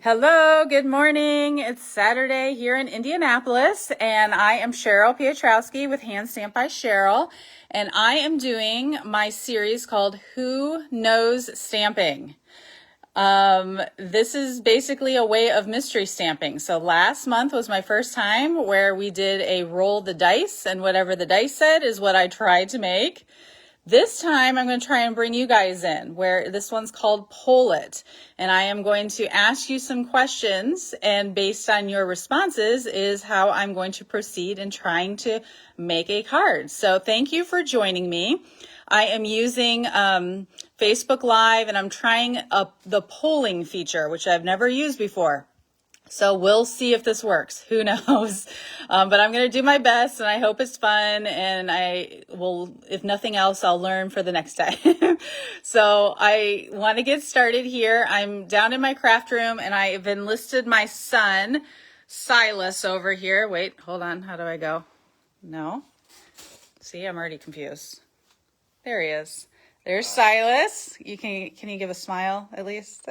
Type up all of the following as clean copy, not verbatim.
Hello, good morning. It's Saturday here in Indianapolis, and I am Cheryl Piotrowski with Hand Stamp by Cheryl, and I am doing my series called Who Knows Stamping. This is basically a way of mystery stamping. So last month was my first time where we did a roll the dice, and whatever the dice said is what I tried to make. This time I'm going to try and bring you guys in, where this one's called Poll It. And I am going to ask you some questions, and based on your responses is how I'm going to proceed in trying to make a card. So thank you for joining me. I am using Facebook Live, and I'm trying the polling feature, which I've never used before. So we'll see if this works. Who knows? But I'm going to do my best, and I hope it's fun, and I will, if nothing else, I'll learn for the next time. So I want to get started here. I'm down in my craft room, and I have enlisted my son, Silas, over here. Wait, hold on. How do I go? No. See, I'm already confused. There he is. There's Silas. Can you give a smile at least?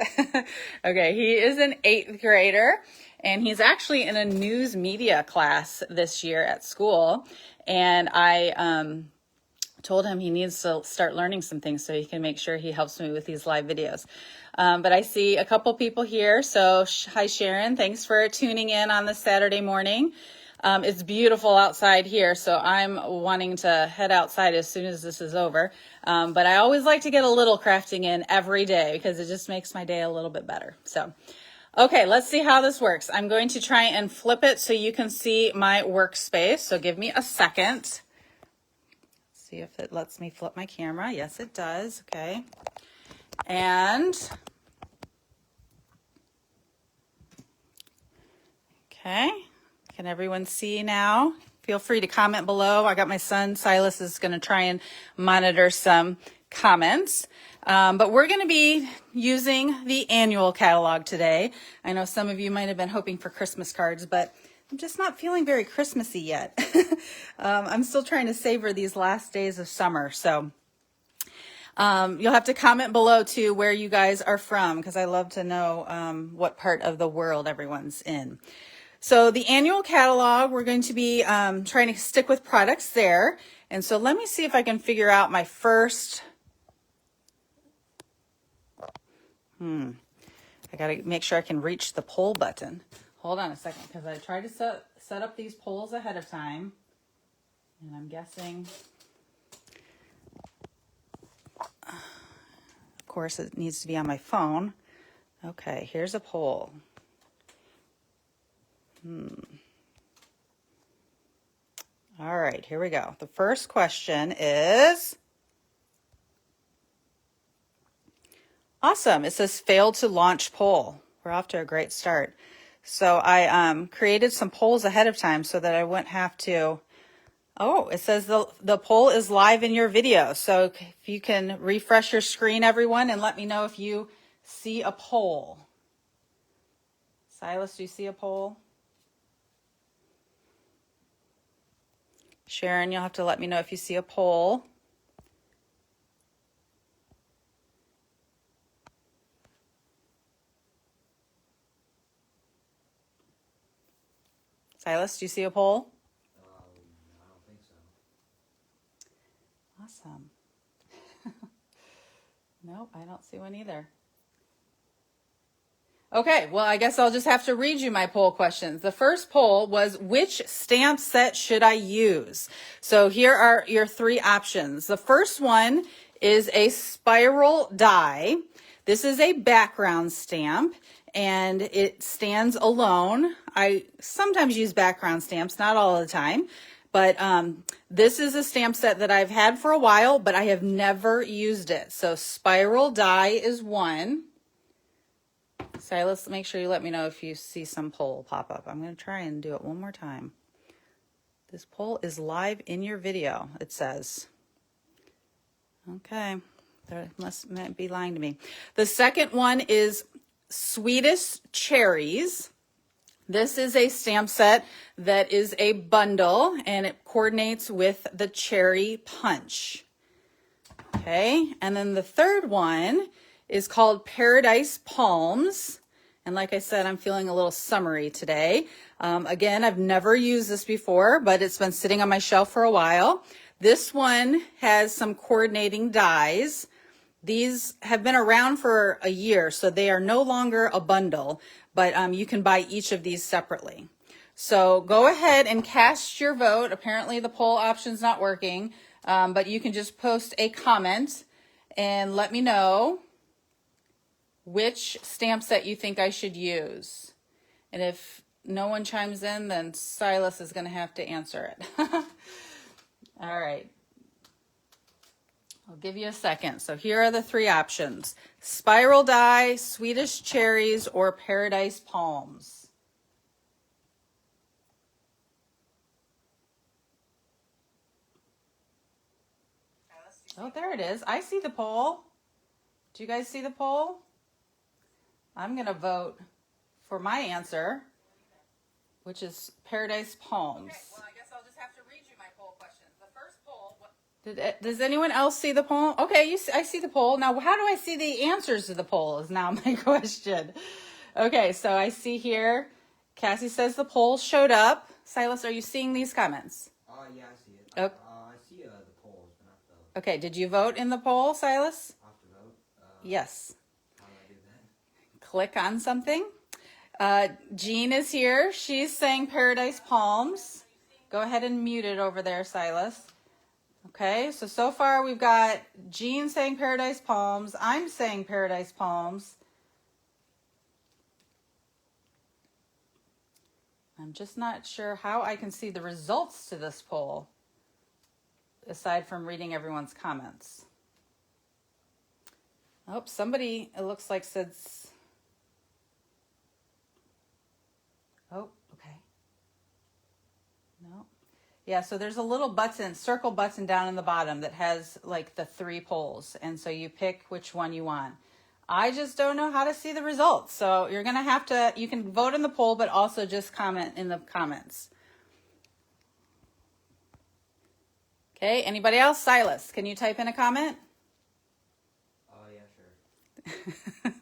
Okay, he is an 8th grader, and he's actually in a news media class this year at school. And I told him he needs to start learning some things so he can make sure he helps me with these live videos. But I see a couple people here. So hi, Sharon. Thanks for tuning in on this Saturday morning. It's beautiful outside here, so I'm wanting to head outside as soon as this is over. But I always like to get a little crafting in every day because it just makes my day a little bit better. So, okay, let's see how this works. I'm going to try and flip it so you can see my workspace. So give me a second. See if it lets me flip my camera. Yes, it does. Okay. And okay. Can everyone see now? Feel free to comment below. I got my son, Silas, is going to try and monitor some comments. But we're going to be using the annual catalog today. I know some of you might have been hoping for Christmas cards, but I'm just not feeling very Christmassy yet. I'm still trying to savor these last days of summer. So you'll have to comment below too where you guys are from, because I love to know what part of the world everyone's in. So the annual catalog, we're going to be trying to stick with products there. And so let me see if I can figure out my first. I got to make sure I can reach the poll button. Hold on a second, because I tried to set up these polls ahead of time. And I'm guessing, of course, it needs to be on my phone. Okay, here's a poll. All right, here we go. The first question is, awesome. It says failed to launch poll. We're off to a great start. So I created some polls ahead of time so that I wouldn't have to. Oh, it says the poll is live in your video. So if you can refresh your screen, everyone, and let me know if you see a poll. Silas, do you see a poll? Sharon, you'll have to let me know if you see a poll. Silas, do you see a poll? I don't think so. Awesome. Nope, I don't see one either. Okay, well, I guess I'll just have to read you my poll questions. The first poll was, which stamp set should I use? So here are your 3 options. The first one is a spiral die. This is a background stamp, and it stands alone. I sometimes use background stamps, not all the time. But this is a stamp set that I've had for a while, but I have never used it. So spiral die is one. Silas, make sure you let me know if you see some poll pop up. I'm going to try and do it one more time. This poll is live in your video, it says. Okay, there must be lying to me. The second one is Swedish Cherries. This is a stamp set that is a bundle, and it coordinates with the Cherry Punch. Okay, and then the third one is called Paradise Palms, And like I said, I'm feeling a little summery today. Again, I've never used this before, but it's been sitting on my shelf for a while. This one has some coordinating dies. These have been around for a year, so they are no longer a bundle, but you can buy each of these separately. So go ahead and cast your vote. Apparently the poll option's not working, but you can just post a comment and let me know which stamp set you think I should use. And if no one chimes in, then Silas is going to have to answer it. All right. I'll give you a second. So here are the three options: spiral die, Swedish cherries, or paradise palms. Oh, there it is. I see the poll. Do you guys see the poll? I'm going to vote for my answer, which is paradise palms. Okay, well, I guess I'll just have to read you my poll questions. The first poll... Does anyone else see the poll? Okay, I see the poll. Now, how do I see the answers to the poll is now my question. Okay, so I see here, Cassie says the poll showed up. Silas, are you seeing these comments? Yeah, I see it. Okay. I see the polls, but not the. Okay, did you vote in the poll, Silas? I have to vote. Yes. How do I do that? Click on something. Jean is here. She's saying paradise palms. Go ahead and mute it over there, Silas. Okay, so far we've got Jean saying paradise palms. I'm saying paradise palms. I'm just not sure how I can see the results to this poll, aside from reading everyone's comments. Oh, somebody, it looks like, said... Oh, okay. No. Yeah, so there's a little button, circle button down in the bottom that has like the three polls. And so you pick which one you want. I just don't know how to see the results. So you're going to have to, you can vote in the poll, but also just comment in the comments. Okay, anybody else? Silas, can you type in a comment? Oh, yeah, sure.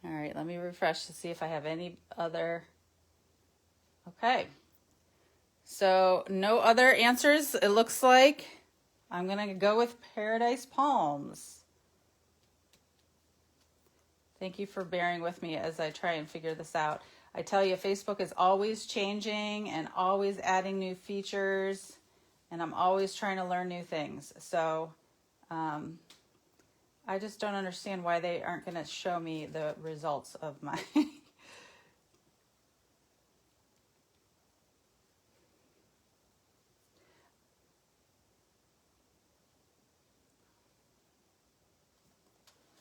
All right, let me refresh to see if I have any other. Okay. So no other answers, it looks like. I'm going to go with paradise palms. Thank you for bearing with me as I try and figure this out. I tell you, Facebook is always changing and always adding new features, and I'm always trying to learn new things. So I just don't understand why they aren't going to show me the results of my...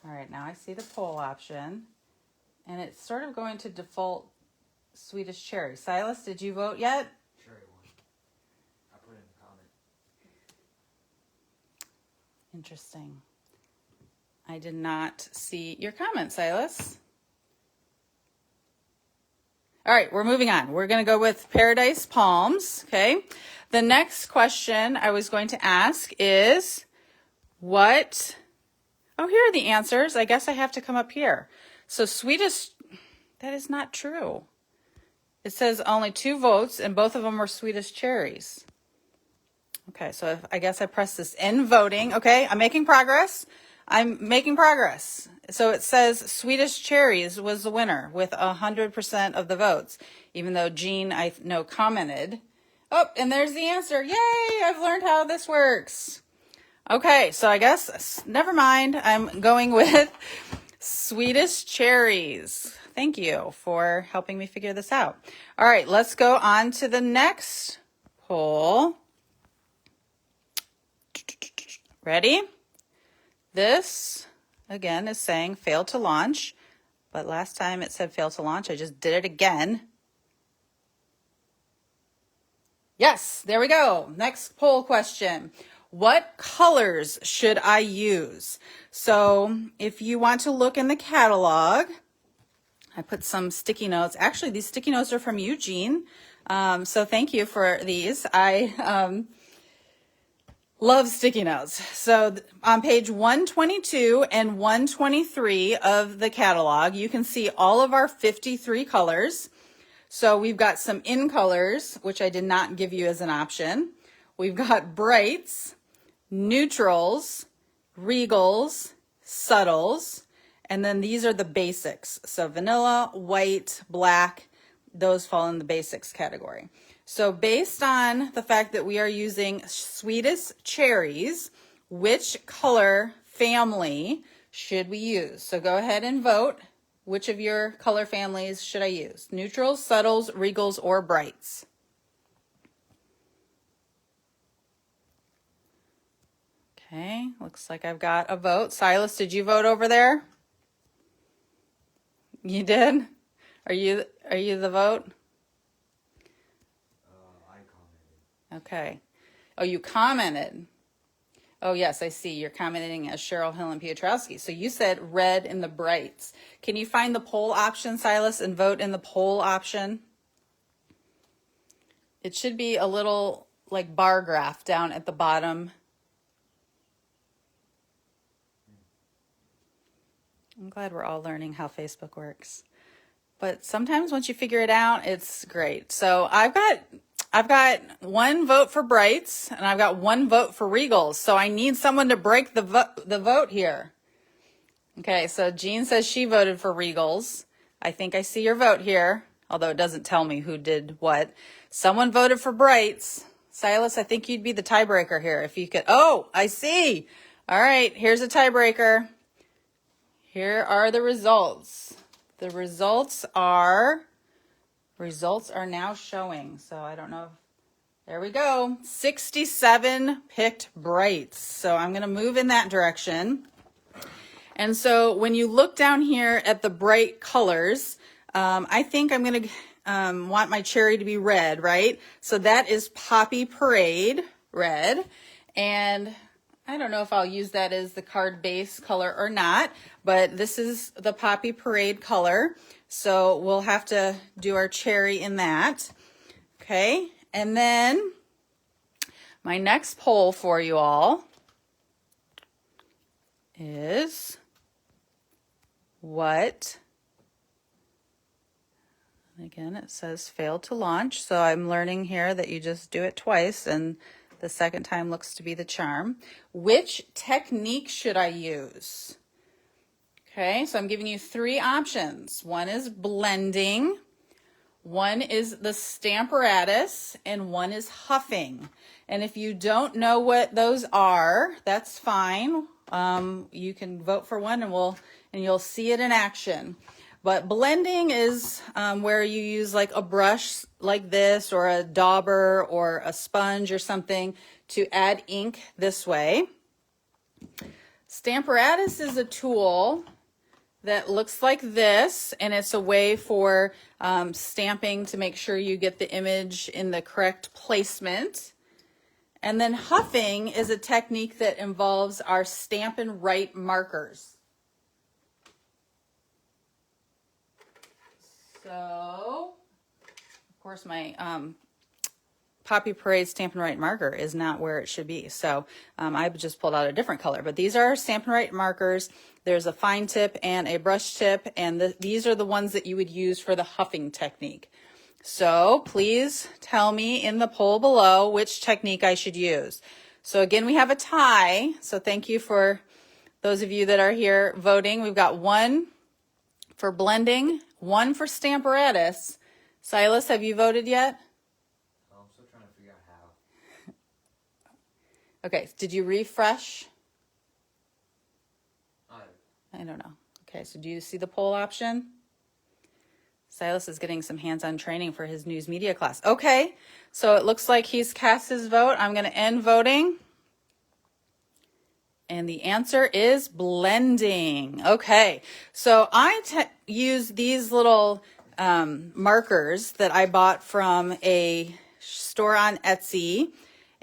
All right, now I see the poll option, and it's sort of going to default Swedish cherry. Silas, did you vote yet? Cherry one. I put in a comment. Interesting. I did not see your comment, Silas. All right, we're moving on. We're going to go with paradise palms, okay? The next question I was going to ask is what... Oh, here are the answers. I guess I have to come up here. So Swedish, that is not true. It says only 2 votes, and both of them were Swedish cherries. Okay, so I guess I press this end voting. Okay, I'm making progress. So it says Swedish cherries was the winner with 100% of the votes, even though Jean, I know, commented. Oh, and there's the answer. Yay, I've learned how this works. Okay, so I guess, never mind. I'm going with Swedish cherries. Thank you for helping me figure this out. All right, let's go on to the next poll. Ready? This, again, is saying failed to launch. But last time it said failed to launch. I just did it again. Yes, there we go. Next poll question. What colors should I use? So if you want to look in the catalog, I put some sticky notes. Actually, these sticky notes are from Eugene. So thank you for these. Love sticky notes. So on page 122 and 123 of the catalog, you can see all of our 53 colors. So we've got some in colors, which I did not give you as an option. We've got brights, neutrals, regals, subtles, and then these are the basics. So vanilla, white, black, those fall in the basics category. So based on the fact that we are using sweetest cherries, which color family should we use? So go ahead and vote. Which of your color families should I use? Neutrals, subtles, regals, or brights? Okay, looks like I've got a vote. Silas, did you vote over there? You did? Are you the vote? I commented. Okay. Oh, you commented. Oh, yes, I see. You're commenting as Cheryl Helen Piotrowski. So you said red in the brights. Can you find the poll option, Silas, and vote in the poll option? It should be a little like bar graph down at the bottom. I'm glad we're all learning how Facebook works. But sometimes once you figure it out, it's great. So I've got one vote for brights and I've got one vote for regals. So I need someone to break the vote here. Okay, so Jean says she voted for regals. I think I see your vote here, although it doesn't tell me who did what. Someone voted for brights. Silas, I think you'd be the tiebreaker here if you could. Oh, I see. All right, here's a tiebreaker. Here are the results. The results are now showing. So I don't know. There we go. 67 picked brights. So I'm going to move in that direction. And so when you look down here at the bright colors, I think I'm going to want my cherry to be red, right? So that is Poppy Parade red. And I don't know if I'll use that as the card base color or not, but this is the Poppy Parade color. So we'll have to do our cherry in that. Okay. And then my next poll for you all is what? Again, it says failed to launch. So I'm learning here that you just do it twice and the second time looks to be the charm. Which technique should I use? Okay, so I'm giving you three options. One is blending, one is the stamparatus, and one is huffing. And if you don't know what those are, that's fine. You can vote for one and you'll see it in action. But blending is where you use like a brush like this or a dauber or a sponge or something to add ink this way. Stamparatus is a tool that looks like this, and it's a way for stamping to make sure you get the image in the correct placement. And then huffing is a technique that involves our Stampin' Write markers. So, of course, my Poppy Parade Stampin' Write marker is not where it should be. So I've just pulled out a different color. But these are Stampin' Write markers. There's a fine tip and a brush tip. And these are the ones that you would use for the huffing technique. So please tell me in the poll below which technique I should use. So again, we have a tie. So thank you for those of you that are here voting. We've got one for blending, one for stamparatus. Silas, have you voted yet? I'm still trying to figure out how. Okay, did you refresh? I I don't know. Okay, so do you see the poll option? Silas is getting some hands-on training for his news media class. Okay, so it looks like he's cast his vote. I'm going to end voting. And the answer is blending. Okay, so I use these little markers that I bought from a store on Etsy,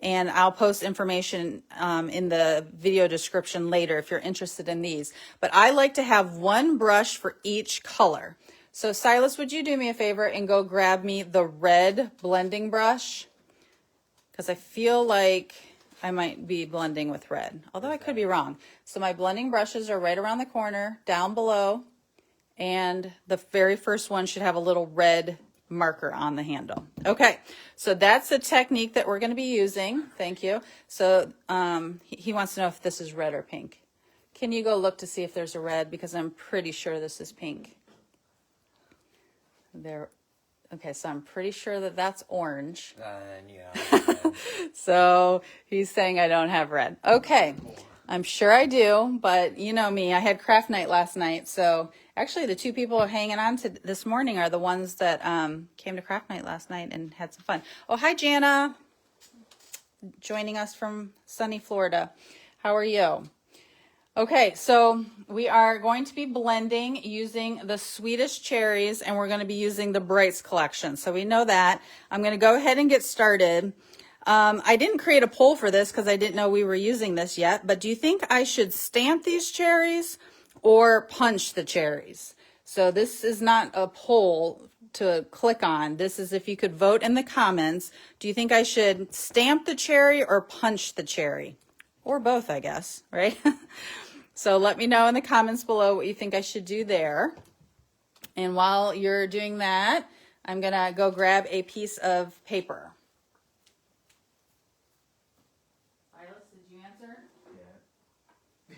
and I'll post information in the video description later if you're interested in these. But I like to have one brush for each color. So Silas, would you do me a favor and go grab me the red blending brush? Because I feel like I might be blending with red, although I could be wrong. So my blending brushes are right around the corner, down below, and the very first one should have a little red marker on the handle. Okay, so that's the technique that we're going to be using. Thank you. So he wants to know if this is red or pink. Can you go look to see if there's a red? Because I'm pretty sure this is pink. There. Okay, so I'm pretty sure that that's orange. Yeah. So he's saying I don't have red. Okay, I'm sure I do, but you know me, I had craft night last night. So actually the two people hanging on to this morning are the ones that came to craft night last night and had some fun. Oh, hi, Jana, joining us from sunny Florida. How are you? Okay, so we are going to be blending using the Swedish cherries, and we're going to be using the Brights collection. So we know that. I'm going to go ahead and get started. I didn't create a poll for this because I didn't know we were using this yet, but do you think I should stamp these cherries or punch the cherries? So this is not a poll to click on. This is if you could vote in the comments. Do you think I should stamp the cherry or punch the cherry? Or both, I guess, right? So let me know in the comments below what you think I should do there. And while you're doing that, I'm gonna go grab a piece of paper. Silas, did you answer? Yeah.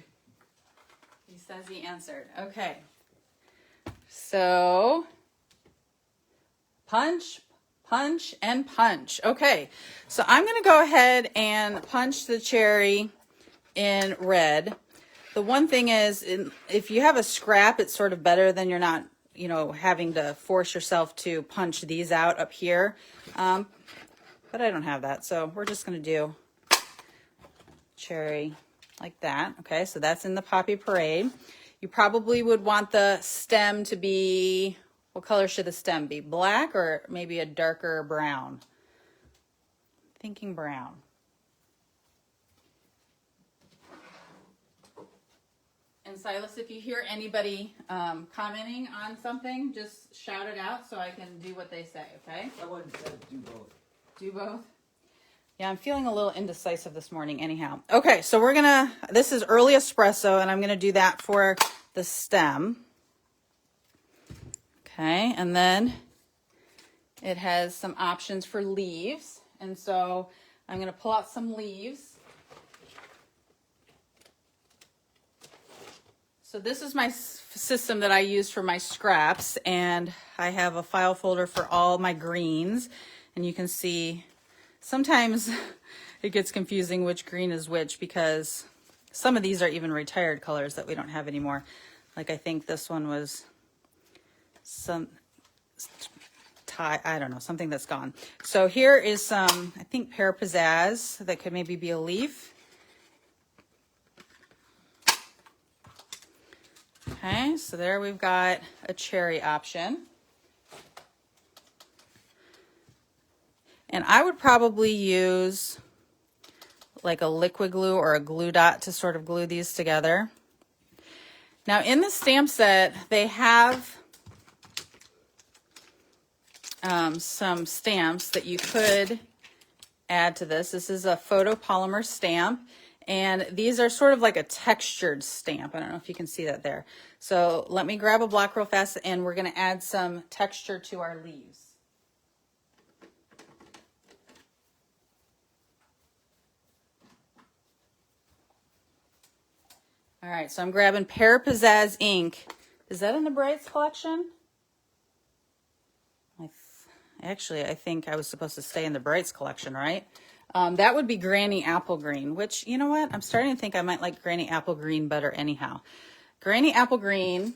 He says he answered. Okay. So punch, punch, and punch. Okay. So I'm gonna go ahead and punch the cherry in red. The one thing is, if you have a scrap, it's sort of better than you're not, you know, having to force yourself to punch these out up here. But I don't have that, so we're just going to do cherry like that. Okay, so that's in the Poppy Parade. You probably would want the stem to be, what color should the stem be? Black or maybe a darker brown? Thinking brown. And Silas, if you hear anybody commenting on something, just shout it out so I can do what they say, okay? I wouldn't say do both. Do both? Yeah, I'm feeling a little indecisive this morning anyhow. Okay, so this is early espresso, and I'm gonna do that for the stem. Okay, and then it has some options for leaves. And so I'm gonna pull out some leaves. So this is my system that I use for my scraps, and I have a file folder for all my greens, and you can see sometimes it gets confusing which green is which because some of these are even retired colors that we don't have anymore. Like I think this one was I don't know, something that's gone. So here is some, I think, pear pizzazz that could maybe be a leaf. Okay, so there we've got a cherry option. And I would probably use like a liquid glue or a glue dot to sort of glue these together. Now in the stamp set, they have some stamps that you could add to this. This is a photopolymer stamp. And these are sort of like a textured stamp. I don't know if you can see that there. So let me grab a block real fast, and we're going to add some texture to our leaves. All right, so I'm grabbing Pear Pizzazz ink. Is that in the Brights collection? Actually, I think I was supposed to stay in the Brights collection, right? That would be Granny Apple Green, which, you know what? I'm starting to think I might like Granny Apple Green better anyhow. Granny Apple Green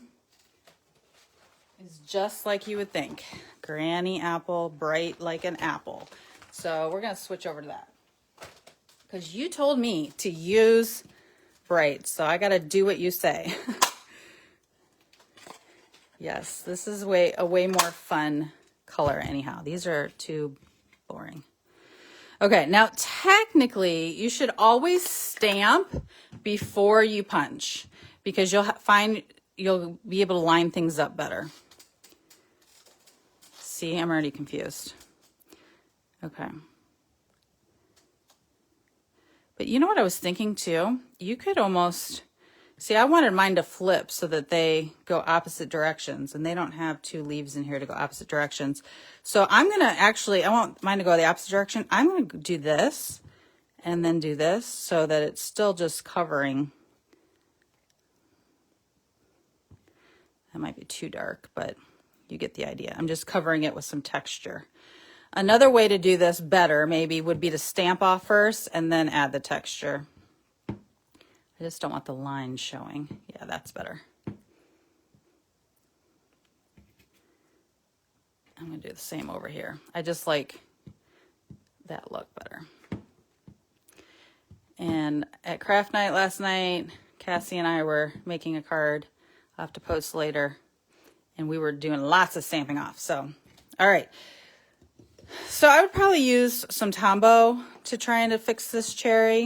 is just like you would think. Granny Apple, bright like an apple. So we're going to switch over to that. Because you told me to use bright, so I got to do what you say. Yes, this is a way more fun color anyhow. These are too boring. Okay, now technically you should always stamp before you punch because you'll be able to line things up better. See, I'm already confused. Okay. But you know what I was thinking too? You could almost, see, I wanted mine to flip so that they go opposite directions, and they don't have two leaves in here to go opposite directions. So I'm going to actually, I want mine to go the opposite direction. I'm going to do this and then do this so that it's still just covering. That might be too dark, but you get the idea. I'm just covering it with some texture. Another way to do this better maybe would be to stamp off first and then add the texture. I just don't want the line showing. Yeah, that's better. I'm going to do the same over here. I just like that look better. And at craft night last night, Cassie and I were making a card. I'll have to post later. And we were doing lots of stamping off. So, all right. So I would probably use some Tombow to try and fix this cherry.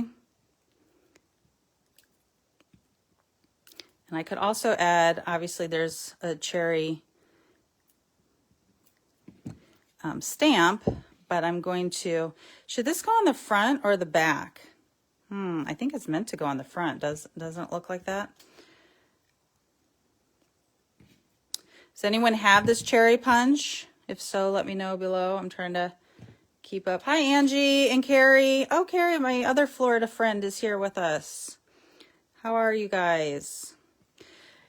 And I could also add, obviously there's a cherry stamp, but I'm going to, should this go on the front or the back? I think it's meant to go on the front. Doesn't it look like that? Does anyone have this cherry punch? If so, let me know below. I'm trying to keep up. Hi, Angie and Carrie. Oh, Carrie, my other Florida friend is here with us. How are you guys?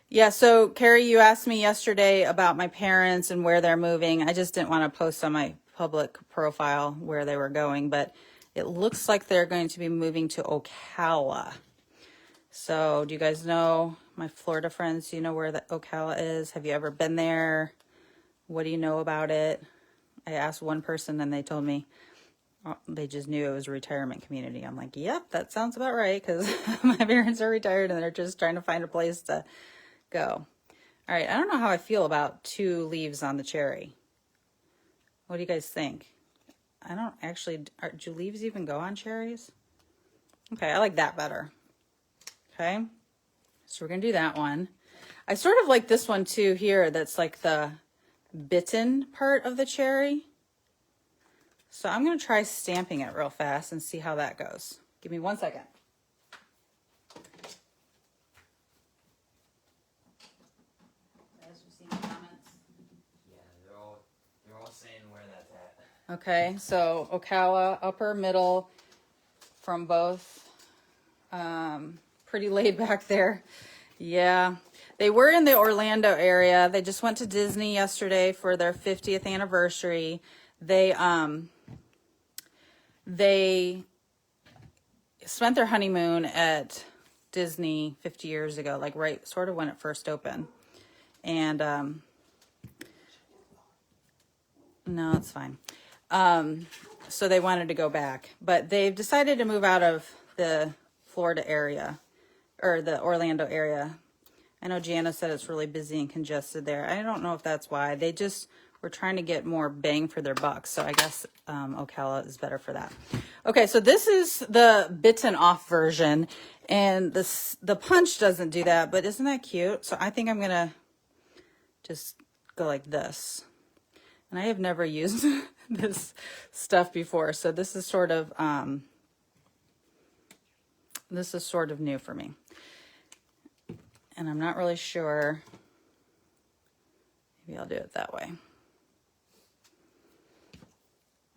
Yeah, so Carrie, you asked me yesterday about my parents and where they're moving. I just didn't want to post on my public profile where they were going, but it looks like they're going to be moving to Ocala. So do you guys know, my Florida friends, do you know where the Ocala is? Have you ever been there? What do you know about it? I asked one person and they told me they just knew it was a retirement community. I'm like, yep, that sounds about right, because my parents are retired and they're just trying to find a place to go. All right, I don't know how I feel about two leaves on the cherry. What do you guys think? I don't actually, do leaves even go on cherries? Okay, I like that better. Okay, so we're gonna do that one. I sort of like this one too here, that's like the bitten part of the cherry. So I'm gonna try stamping it real fast and see how that goes. Give me 1 second. Yeah, they're all saying where that's at. Okay, so Ocala, upper, middle, from both. Pretty laid back there. Yeah, they were in the Orlando area. They just went to Disney yesterday for their 50th anniversary. They spent their honeymoon at Disney 50 years ago, like right sort of when it first opened. And no, it's fine. So they wanted to go back, but they've decided to move out of the Florida area, or the Orlando area. I know Gianna said it's really busy and congested there. I don't know if that's why. They just were trying to get more bang for their buck. So I guess Ocala is better for that. Okay, so this is the bitten off version. And the punch doesn't do that, but isn't that cute? So I think I'm going to just go like this. And I have never used this stuff before. So this is sort of new for me. And I'm not really sure. Maybe I'll do it that way.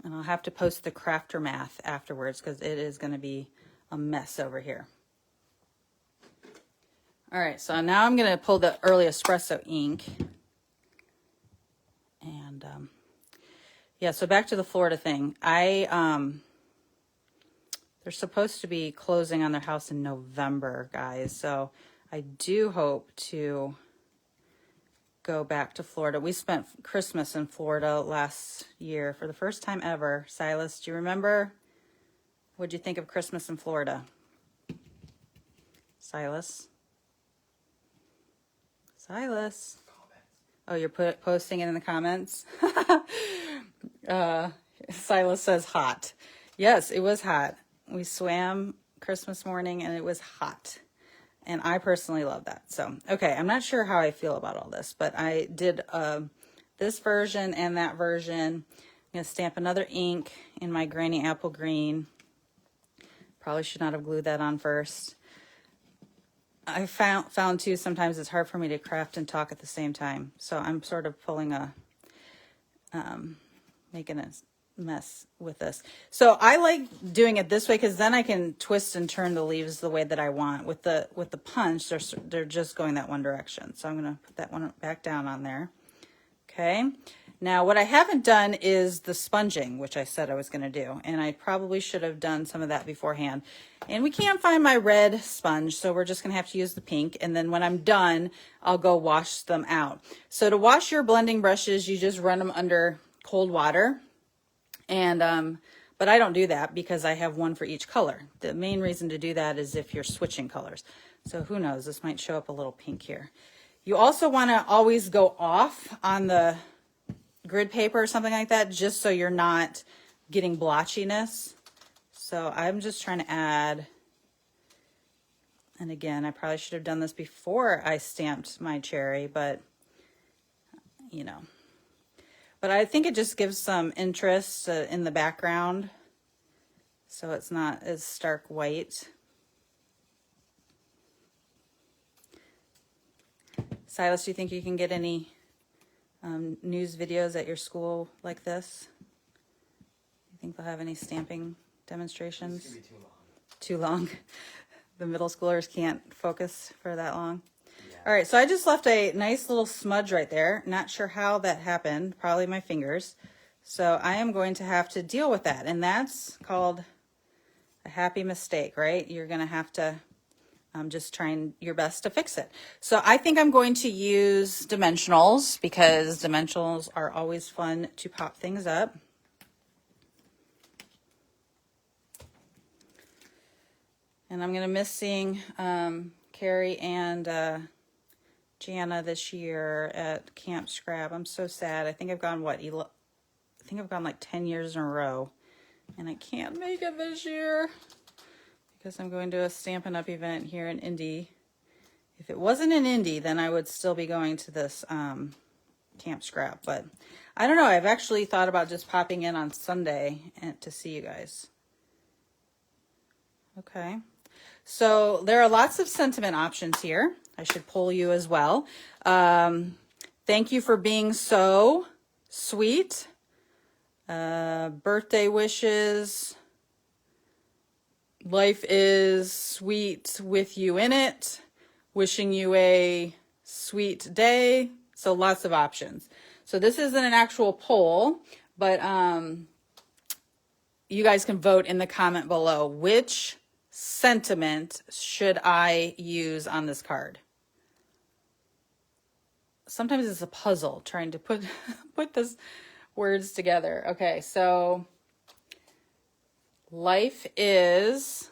And I'll have to post the crafter math afterwards because it is going to be a mess over here. All right, so now I'm going to pull the early espresso ink. And yeah, so back to the Florida thing. They're supposed to be closing on their house in November, guys. So I do hope to go back to Florida. We spent Christmas in Florida last year for the first time ever. Silas, do you remember? What'd you think of Christmas in Florida? Silas? Silas? Oh, you're posting it in the comments? Silas says hot. Yes, it was hot. We swam Christmas morning and it was hot. And I personally love that. So, okay, I'm not sure how I feel about all this, but I did this version and that version. I'm going to stamp another ink in my Granny Apple Green. Probably should not have glued that on first. I found too, sometimes it's hard for me to craft and talk at the same time. So I'm sort of pulling a, making a mess with this. So I like doing it this way because then I can twist and turn the leaves the way that I want. With the punch, they're just going that one direction. So I'm going to put that one back down on there. Okay. Now what I haven't done is the sponging, which I said I was going to do. And I probably should have done some of that beforehand. And we can't find my red sponge, so we're just going to have to use the pink. And then when I'm done, I'll go wash them out. So to wash your blending brushes, you just run them under cold water. And but I don't do that because I have one for each color. The main reason to do that is if you're switching colors. So who knows, this might show up a little pink here. You also want to always go off on the grid paper or something like that, just so you're not getting blotchiness. So I'm just trying to add, and again, I probably should have done this before I stamped my cherry, but you know, but I think it just gives some interest in the background, so it's not as stark white. Silas, do you think you can get any news videos at your school like this? You think they'll have any stamping demonstrations? It's gonna be too long. Too long. The middle schoolers can't focus for that long. Yeah. All right, so I just left a nice little smudge right there. Not sure how that happened, probably my fingers. So I am going to have to deal with that, and that's called a happy mistake, right? You're gonna have to just trying your best to fix it. So I think I'm going to use dimensionals because dimensionals are always fun to pop things up. And I'm going to miss seeing Carrie and Jana this year at Camp Scrab. I'm so sad. I think I've gone, I think I've gone like 10 years in a row. And I can't make it this year because I'm going to a Stampin' Up! Event here in Indy. If it wasn't in Indy, then I would still be going to this Camp Scrap. But I don't know. I've actually thought about just popping in on Sunday to see you guys. Okay. So there are lots of sentiment options here. I should poll you as well. Thank you for being so sweet. Birthday wishes. Life is sweet with you in it. Wishing you a sweet day. So lots of options. So this isn't an actual poll, but you guys can vote in the comment below. Which sentiment should I use on this card? Sometimes it's a puzzle trying to put this words together. Okay, so life is,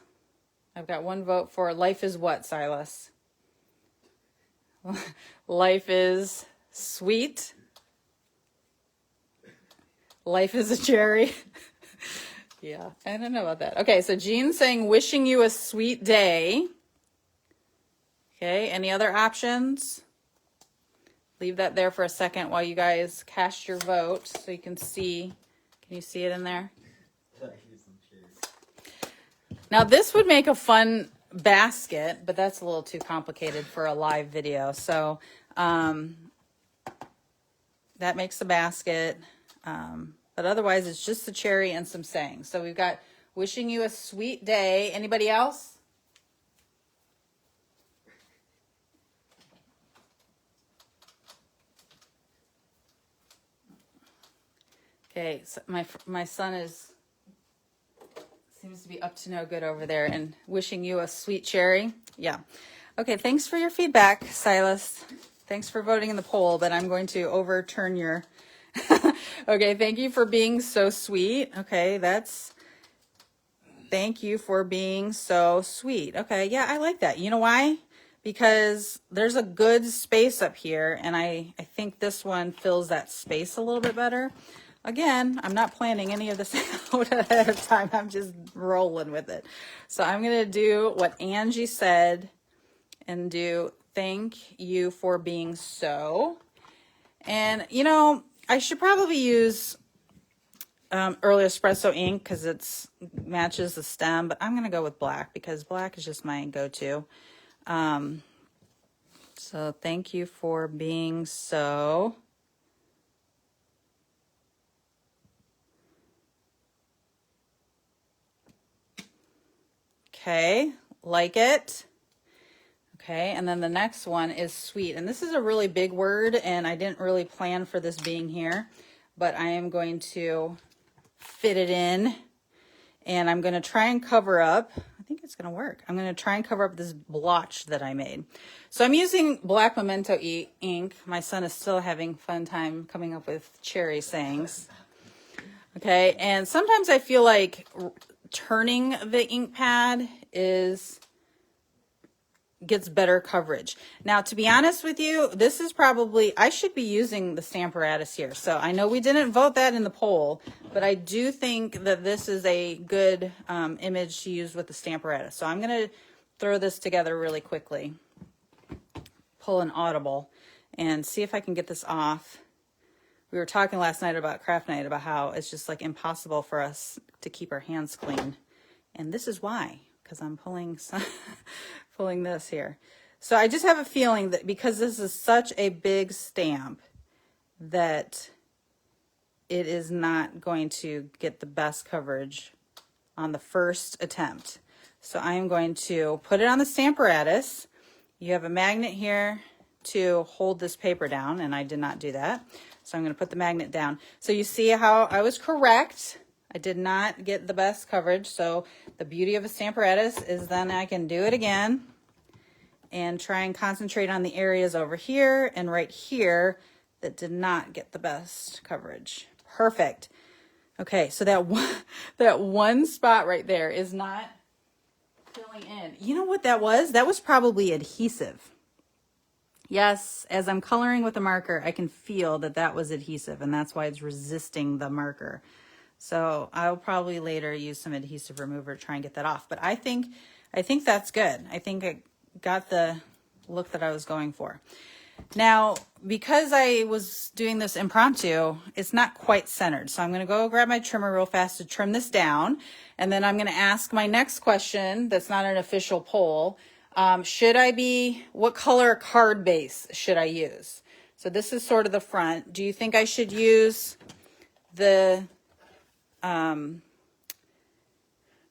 I've got one vote for life is what, Silas? Life is sweet. Life is a cherry. Yeah, I don't know about that. Okay, so Jean's saying wishing you a sweet day. Okay, any other options? Leave that there for a second while you guys cast your vote so you can see. Can you see it in there? Now this would make a fun basket, but that's a little too complicated for a live video. So that makes a basket. But otherwise it's just the cherry and some sayings. So we've got wishing you a sweet day. Anybody else? Okay, so my son seems to be up to no good over there and wishing you a sweet cherry. Yeah. Okay, thanks for your feedback, Silas. Thanks for voting in the poll, but I'm going to overturn your... Okay, thank you for being so sweet. Okay, thank you for being so sweet. Okay, yeah, I like that. You know why? Because there's a good space up here, and I think this one fills that space a little bit better. Again, I'm not planning any of this out ahead of time. I'm just rolling with it. So I'm going to do what Angie said and do thank you for being so. And, you know, I should probably use early espresso ink because it's matches the stem, but I'm going to go with black because black is just my go-to. So thank you for being so. Okay, like it. Okay, and then the next one is sweet. And this is a really big word, and I didn't really plan for this being here, but I am going to fit it in, and I'm going to try and cover up. I think it's going to work. I'm going to try and cover up this blotch that I made. So I'm using black memento ink. My son is still having fun time coming up with cherry sayings. Okay, and sometimes I feel like turning the ink pad gets better coverage. Now, to be honest with you, this is probably, I should be using the Stamparatus here. So I know we didn't vote that in the poll, but I do think that this is a good image to use with the Stamparatus. So I'm going to throw this together really quickly, pull an audible, and see if I can get this off. We were talking last night about craft night about how it's just like impossible for us to keep our hands clean. And this is why, because I'm pulling this here. So I just have a feeling that because this is such a big stamp that it is not going to get the best coverage on the first attempt. So I'm going to put it on the Stamparatus. You have a magnet here to hold this paper down, and I did not do that. So I'm going to put the magnet down. So you see how I was correct. I did not get the best coverage. So the beauty of a Stamparatus is then I can do it again and try and concentrate on the areas over here and right here that did not get the best coverage. Perfect. Okay, so that one spot right there is not filling in. You know what that was? That was probably adhesive. Yes, as I'm coloring with a marker, I can feel that that was adhesive, and that's why it's resisting the marker. So I'll probably later use some adhesive remover to try and get that off. But I think that's good. I think I got the look that I was going for. Now, because I was doing this impromptu, it's not quite centered. So I'm going to go grab my trimmer real fast to trim this down. And then I'm going to ask my next question that's not an official poll. What color card base should I use? So this is sort of the front. Do you think I should use the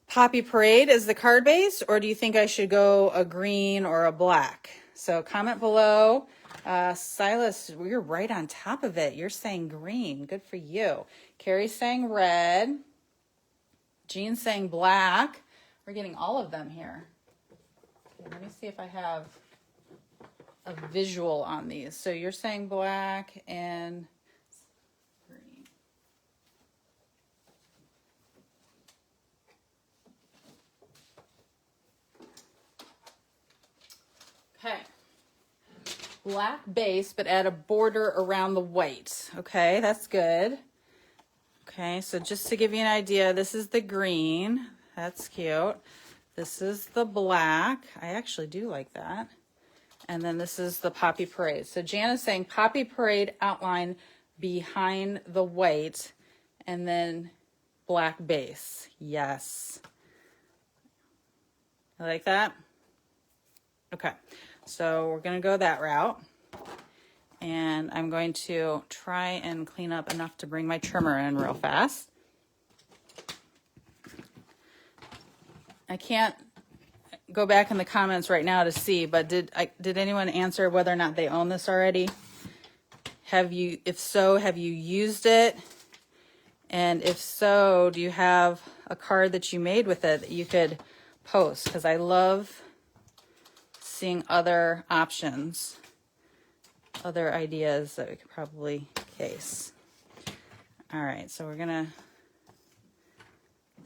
Poppy Parade as the card base, or do you think I should go a green or a black? So comment below. Silas, you're right on top of it. You're saying green. Good for you. Carrie's saying red. Jean's saying black. We're getting all of them here. Okay, let me see if I have a visual on these. So you're saying black and green. Okay. Black base, but add a border around the white. Okay, that's good. Okay, so just to give you an idea, this is the green. That's cute. This is the black. I actually do like that. And then this is the Poppy Parade. So Jana's saying Poppy Parade outline behind the white and then black base. Yes. I like that. Okay. So we're going to go that route. And I'm going to try and clean up enough to bring my trimmer in real fast. I can't go back in the comments right now to see, but did anyone answer whether or not they own this already? If so, have you used it? And if so, do you have a card that you made with it that you could post? Because I love seeing other options, other ideas that we could probably case. All right, so we're gonna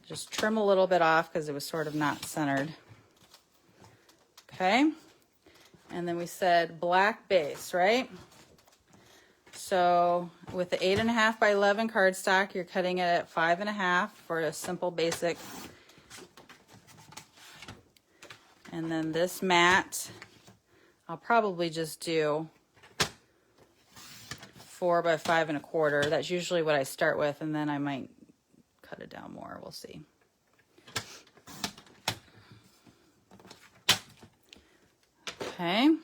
just trim a little bit off because it was sort of not centered. Okay, and then we said black base, right? So with the 8.5 by 11 cardstock, you're cutting it at 5.5 for a simple basic. And then this mat, I'll probably just do 4 by 5 1/4. That's usually what I start with, and then I might cut it down more. We'll see. Okay.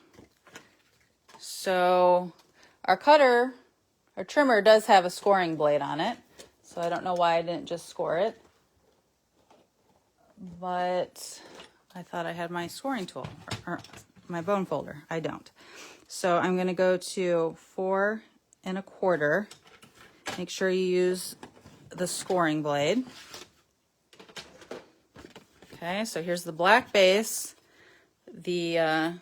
So our trimmer does have a scoring blade on it. So I don't know why I didn't just score it. But I thought I had my scoring tool, or my bone folder. I don't. So I'm going to go to 4 1/4. Make sure you use the scoring blade. Okay, so here's the black base. Yep.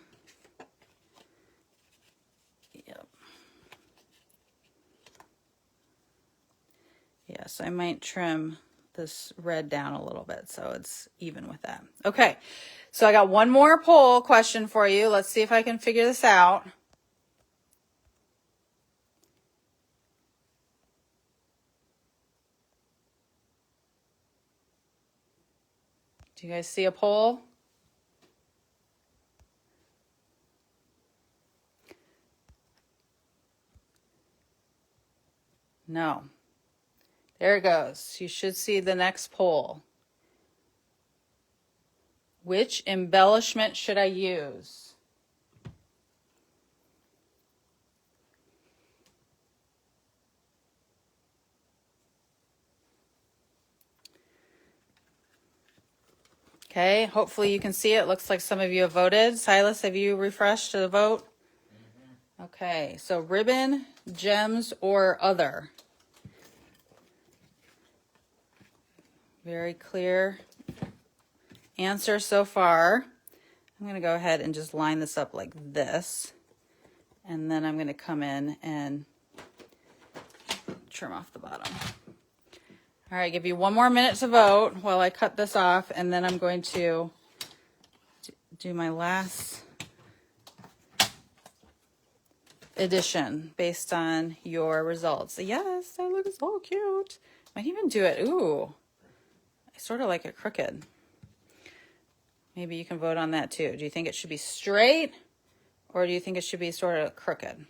Yes, I might trim this red down a little bit so it's even with that. Okay, so I got one more poll question for you. Let's see if I can figure this out. Do you guys see a poll? No. There it goes. You should see the next poll. Which embellishment should I use? Okay, hopefully you can see it. Looks like some of you have voted. Silas, have you refreshed the vote? Mm-hmm. Okay, so ribbon, gems, or other. Very clear answer so far. I'm going to go ahead and just line this up like this. And then I'm going to come in and trim off the bottom. All right, give you one more minute to vote while I cut this off, and then I'm going to do my last edition based on your results. Yes, that looks so cute. Might even do it. Ooh, I sort of like it crooked. Maybe you can vote on that too. Do you think it should be straight, or do you think it should be sort of crooked?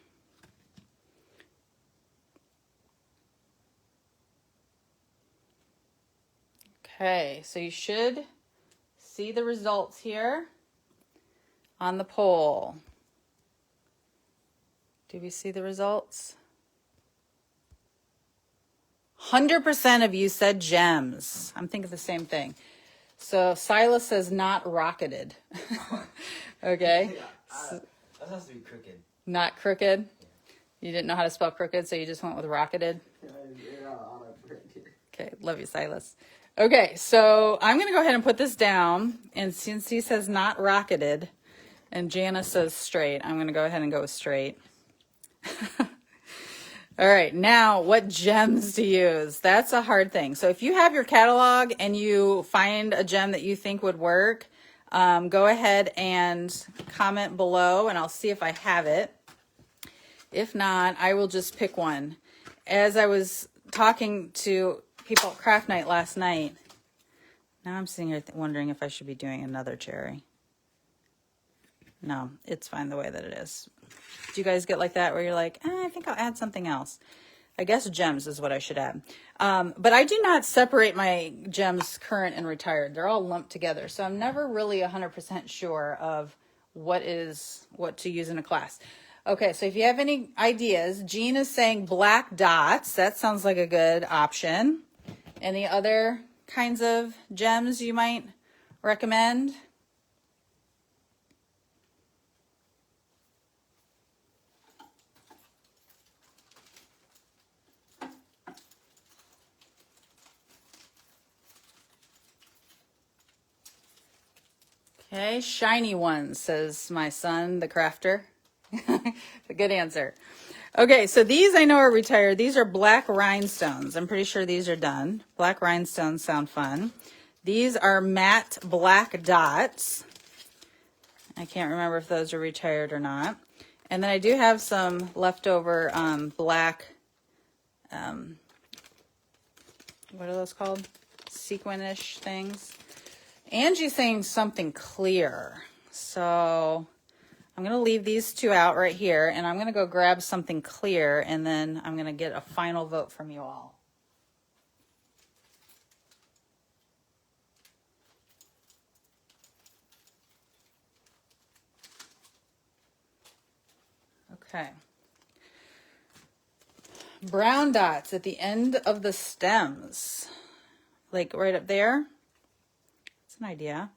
Okay, so you should see the results here on the poll. Do we see the results? 100% of you said gems. I'm thinking the same thing. So Silas says not rocketed. Okay. Yeah, that has to be crooked. Not crooked? You didn't know how to spell crooked, so you just went with rocketed? Okay, love you, Silas. Okay, so I'm going to go ahead and put this down. And since he says not rocketed, and Jana says straight, I'm going to go ahead and go with straight. All right, now what gems to use? That's a hard thing. So if you have your catalog and you find a gem that you think would work, go ahead and comment below and I'll see if I have it. If not, I will just pick one. As I was talking to people at Craft Night last night, now I'm sitting here wondering if I should be doing another cherry. No, it's fine the way that it is. Do you guys get like that where you're like, I think I'll add something else? I guess gems is what I should add. But I do not separate my gems current and retired. They're all lumped together. So I'm never really 100% sure of what to use in a class. Okay, so if you have any ideas, Jean is saying black dots. That sounds like a good option. Any other kinds of gems you might recommend? Okay, shiny ones, says my son, the crafter. A good answer. Okay, so these I know are retired. These are black rhinestones. I'm pretty sure these are done. Black rhinestones sound fun. These are matte black dots. I can't remember if those are retired or not. And then I do have some leftover black, what are those called? Sequin-ish things. Angie's saying something clear. So I'm going to leave these two out right here, and I'm going to go grab something clear, and then I'm going to get a final vote from you all. Okay. Brown dots at the end of the stems, like right up there. That's an idea.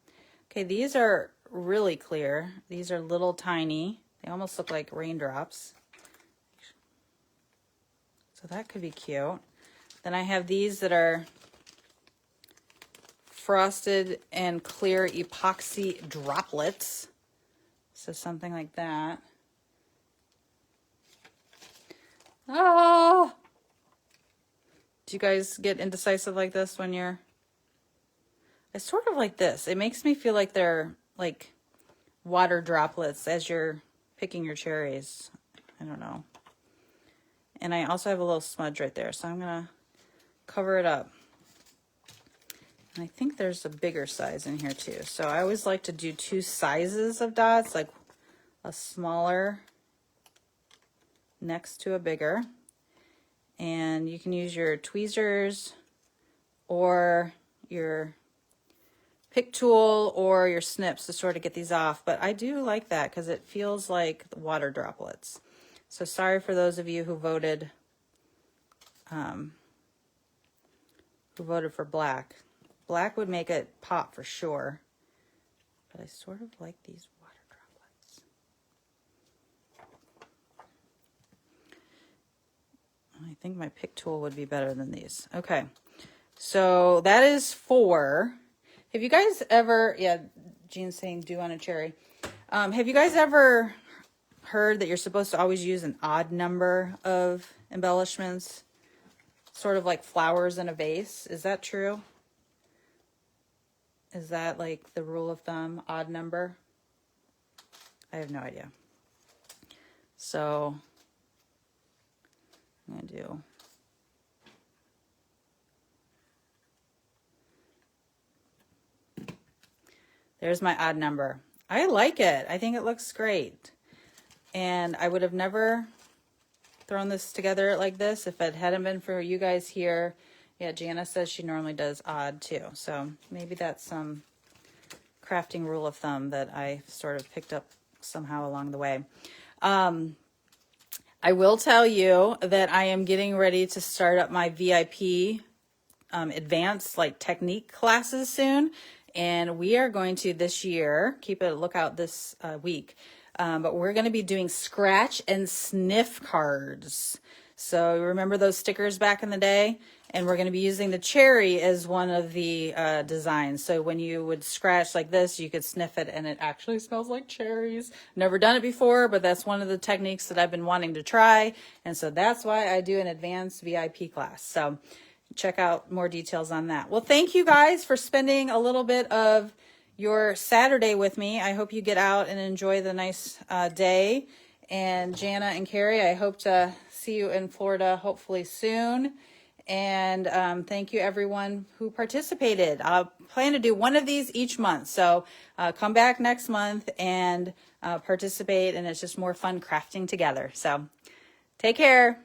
Okay, these are really clear. These are little tiny. They almost look like raindrops. So that could be cute. Then I have these that are frosted and clear epoxy droplets. So something like that. Oh! Do you guys get indecisive like this when you're... It's sort of like this. It makes me feel like they're like water droplets as you're picking your cherries. I don't know. And I also have a little smudge right there, so I'm going to cover it up. And I think there's a bigger size in here too. So I always like to do two sizes of dots, like a smaller next to a bigger. And you can use your tweezers or your pick tool or your snips to sort of get these off. But I do like that because it feels like water droplets. So sorry for those of you who voted for black. Black would make it pop for sure. But I sort of like these water droplets. I think my pick tool would be better than these. Okay, so that is 4. Have you guys ever, yeah, Jean's saying dew on a cherry. Have you guys ever heard that you're supposed to always use an odd number of embellishments? Sort of like flowers in a vase. Is that true? Is that like the rule of thumb, odd number? I have no idea. So I'm going to do... There's my odd number. I like it. I think it looks great. And I would have never thrown this together like this if it hadn't been for you guys here. Yeah, Jana says she normally does odd too. So maybe that's some crafting rule of thumb that I sort of picked up somehow along the way. I will tell you that I am getting ready to start up my VIP advanced like technique classes soon. And we are going to this year, keep a lookout this week, but we're going to be doing scratch and sniff cards. So remember those stickers back in the day? And we're going to be using the cherry as one of the designs. So when you would scratch like this, you could sniff it and it actually smells like cherries. Never done it before, but that's one of the techniques that I've been wanting to try. And so that's why I do an advanced VIP class. So check out more details on that. Well, thank you guys for spending a little bit of your Saturday with me. I hope you get out and enjoy the nice day. And Jana and Carrie, I hope to see you in Florida hopefully soon. And thank you everyone who participated. I'll plan to do one of these each month. So come back next month and participate. And it's just more fun crafting together. So take care.